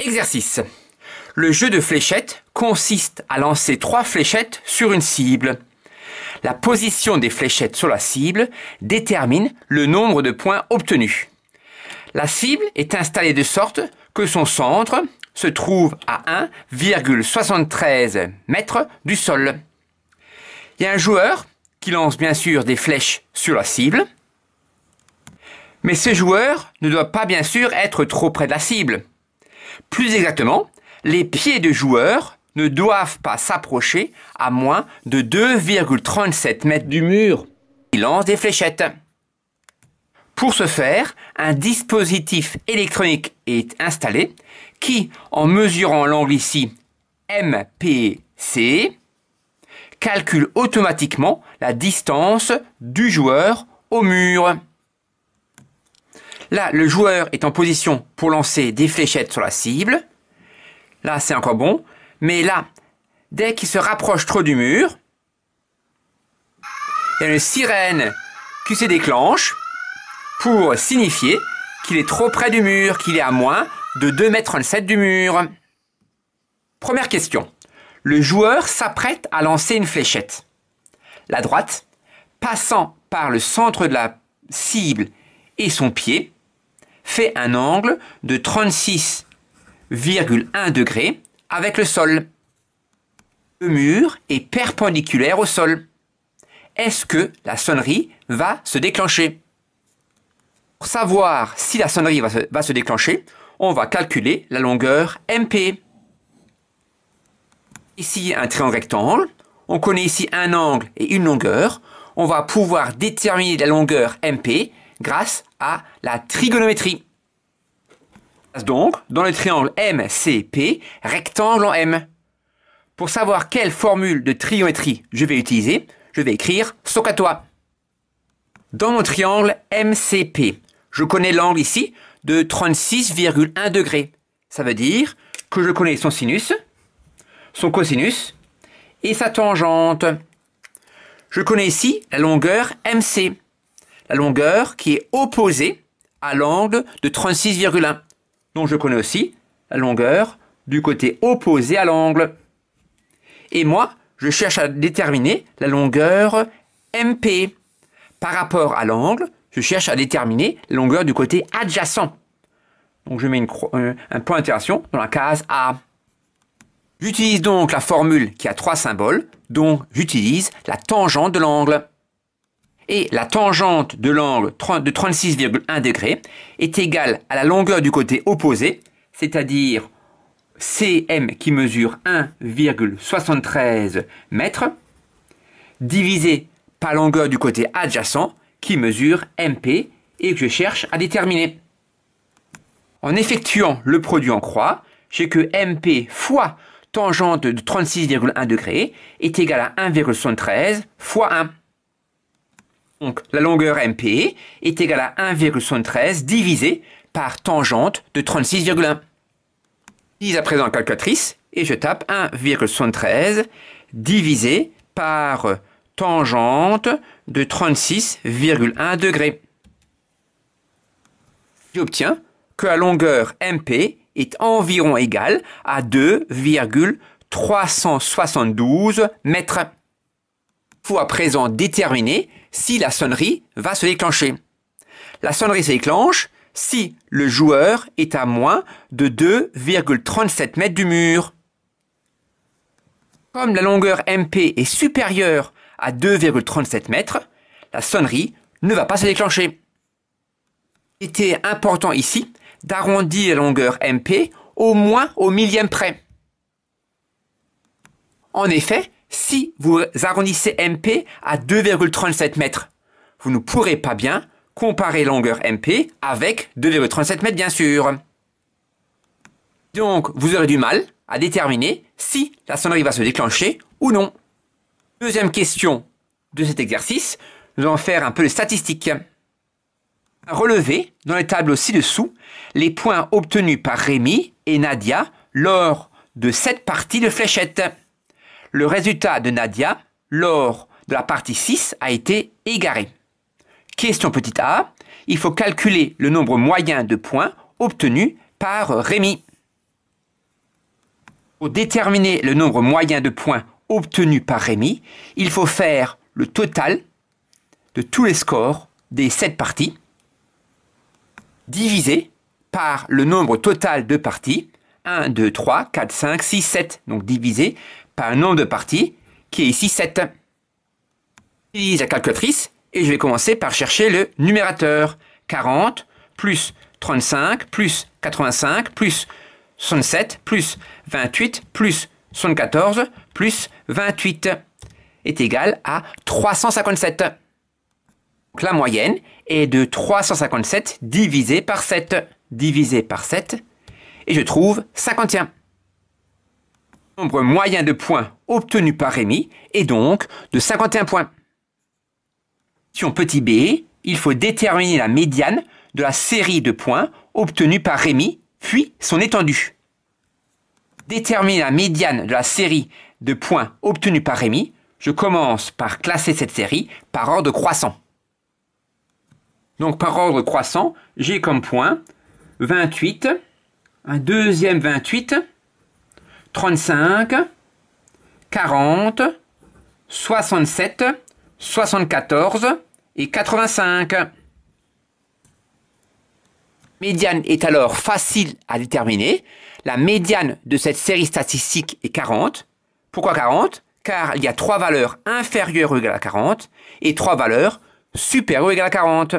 Exercice. Le jeu de fléchettes consiste à lancer 3 fléchettes sur une cible. La position des fléchettes sur la cible détermine le nombre de points obtenus. La cible est installée de sorte que son centre se trouve à 1,73 mètres du sol. Il y a un joueur qui lance bien sûr des flèches sur la cible, mais ce joueur ne doit pas bien sûr être trop près de la cible. Plus exactement, les pieds de joueur ne doivent pas s'approcher à moins de 2,37 mètres du mur. Il lance des fléchettes. Pour ce faire, un dispositif électronique est installé qui, en mesurant l'angle ici MPC, calcule automatiquement la distance du joueur au mur. Là, le joueur est en position pour lancer des fléchettes sur la cible. Là, c'est encore bon. Mais là, dès qu'il se rapproche trop du mur, il y a une sirène qui se déclenche pour signifier qu'il est trop près du mur, qu'il est à moins de 2,37 m du mur. Première question. Le joueur s'apprête à lancer une fléchette. La droite, passant par le centre de la cible et son pied, fait un angle de 36,1 degrés avec le sol. Le mur est perpendiculaire au sol. Est-ce que la sonnerie va se déclencher? Pour savoir si la sonnerie va se déclencher, on va calculer la longueur MP. Ici, un triangle rectangle. On connaît ici un angle et une longueur. On va pouvoir déterminer la longueur MP grâce à la trigonométrie. Donc, dans le triangle MCP, rectangle en M. Pour savoir quelle formule de trigonométrie je vais utiliser, je vais écrire SOHCAHTOA. Dans mon triangle MCP, je connais l'angle ici de 36,1 degrés. Ça veut dire que je connais son sinus, son cosinus et sa tangente. Je connais ici la longueur MC, la longueur qui est opposée à l'angle de 36,1. Donc je connais aussi la longueur du côté opposé à l'angle. Et moi, je cherche à déterminer la longueur MP. Par rapport à l'angle, je cherche à déterminer la longueur du côté adjacent. Donc je mets un point d'interrogation dans la case A. J'utilise donc la formule qui a 3 symboles, donc j'utilise la tangente de l'angle. Et la tangente de l'angle de 36,1 degrés est égale à la longueur du côté opposé, c'est-à-dire CM qui mesure 1,73 mètres, divisé par la longueur du côté adjacent qui mesure MP et que je cherche à déterminer. En effectuant le produit en croix, j'ai que MP fois tangente de 36,1 degrés est égal à 1,73 fois 1. Donc, la longueur MP est égale à 1,73 divisé par tangente de 36,1. J'utilise à présent la calculatrice et je tape 1,73 divisé par tangente de 36,1 degrés. J'obtiens que la longueur MP est environ égale à 2,372 mètres. Il faut à présent déterminer si la sonnerie va se déclencher. La sonnerie se déclenche si le joueur est à moins de 2,37 mètres du mur. Comme la longueur MP est supérieure à 2,37 mètres, la sonnerie ne va pas se déclencher. Il était important ici d'arrondir la longueur MP au moins au millième près. En effet, si vous arrondissez MP à 2,37 mètres, vous ne pourrez pas bien comparer longueur MP avec 2,37 mètres bien sûr. Donc vous aurez du mal à déterminer si la sonnerie va se déclencher ou non. Deuxième question de cet exercice, nous allons faire un peu de statistiques. Relevez dans les tableaux ci-dessous les points obtenus par Rémi et Nadia lors de cette partie de fléchettes. Le résultat de Nadia lors de la partie 6 a été égaré. Question petit a, il faut calculer le nombre moyen de points obtenus par Rémi. Pour déterminer le nombre moyen de points obtenus par Rémi, il faut faire le total de tous les scores des 7 parties divisé par le nombre total de parties, 1, 2, 3, 4, 5, 6, 7, donc divisé par un nombre de parties qui est ici 7. J'utilise la calculatrice et je vais commencer par chercher le numérateur. 40 plus 35 plus 85 plus 67 plus 28 plus 74 plus 28 est égal à 357. Donc la moyenne est de 357 divisé par 7. Divisé par 7 et je trouve 51. Le nombre moyen de points obtenu par Rémi est donc de 51 points. Question petit b, il faut déterminer la médiane de la série de points obtenus par Rémi, puis son étendue. Déterminer la médiane de la série de points obtenus par Rémi, je commence par classer cette série par ordre croissant. Donc par ordre croissant, j'ai comme point 28, un deuxième 28, 35, 40, 67, 74 et 85. Médiane est alors facile à déterminer. La médiane de cette série statistique est 40. Pourquoi 40? Car il y a 3 valeurs inférieures ou égales à 40 et 3 valeurs supérieures ou égales à 40.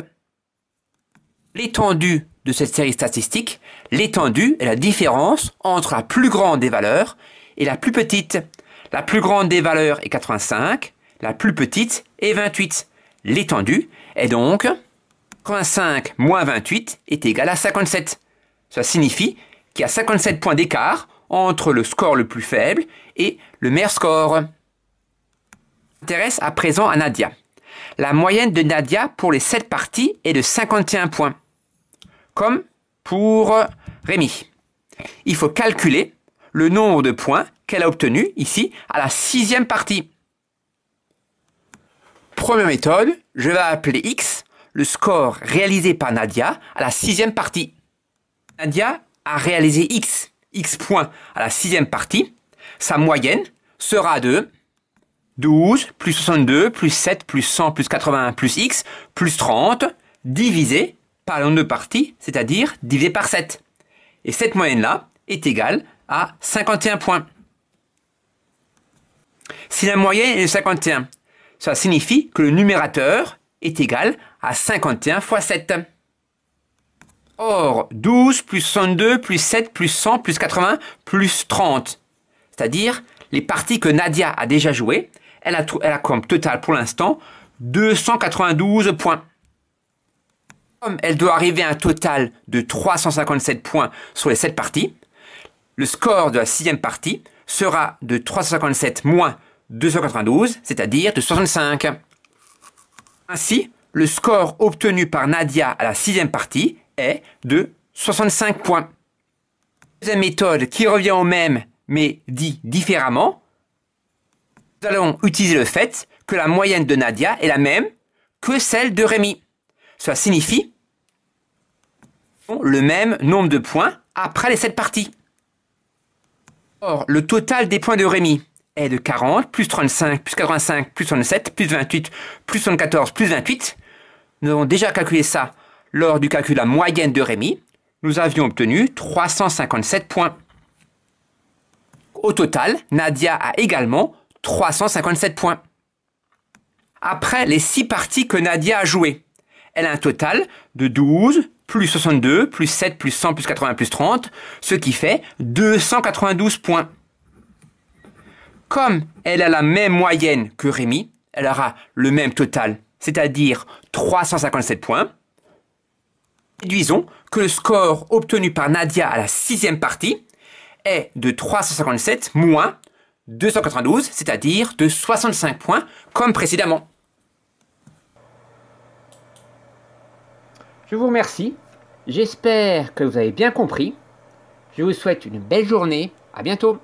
L'étendue de cette série statistique, l'étendue est la différence entre la plus grande des valeurs et la plus petite. La plus grande des valeurs est 85, la plus petite est 28. L'étendue est donc 85 moins 28 est égal à 57. Ça signifie qu'il y a 57 points d'écart entre le score le plus faible et le meilleur score. On s'intéresse à présent à Nadia. La moyenne de Nadia pour les 7 parties est de 51 points, comme pour Rémi. Il faut calculer le nombre de points qu'elle a obtenu ici à la 6e partie. Première méthode, je vais appeler X le score réalisé par Nadia à la 6e partie. Nadia a réalisé X points à la 6e partie. Sa moyenne sera de 12 plus 62 plus 7 plus 100 plus 81 plus X plus 30 divisé par le nombre de parties, c'est-à-dire divisé par 7. Et cette moyenne-là est égale à 51 points. Si la moyenne est de 51, ça signifie que le numérateur est égal à 51 fois 7. Or, 12 plus 62 plus 7 plus 100 plus 80 plus 30, c'est-à-dire les parties que Nadia a déjà jouées, elle a comme total pour l'instant 292 points. Comme elle doit arriver à un total de 357 points sur les 7 parties, le score de la 6e partie sera de 357 moins 292, c'est-à-dire de 65. Ainsi, le score obtenu par Nadia à la 6e partie est de 65 points. Deuxième méthode qui revient au même, mais dit différemment, nous allons utiliser le fait que la moyenne de Nadia est la même que celle de Rémi. Cela signifie le même nombre de points après les 7 parties. Or, le total des points de Rémi est de 40, plus 35, plus 85, plus 67, plus 28, plus 74, plus 28. Nous avons déjà calculé ça lors du calcul de la moyenne de Rémi. Nous avions obtenu 357 points. Au total, Nadia a également 357 points. Après les 6 parties que Nadia a jouées, elle a un total de 12, plus 62, plus 7, plus 100, plus 80, plus 30, ce qui fait 292 points. Comme elle a la même moyenne que Rémi, elle aura le même total, c'est-à-dire 357 points. Déduisons que le score obtenu par Nadia à la 6e partie est de 357 moins 292, c'est-à-dire de 65 points, comme précédemment. Je vous remercie. J'espère que vous avez bien compris. Je vous souhaite une belle journée. À bientôt.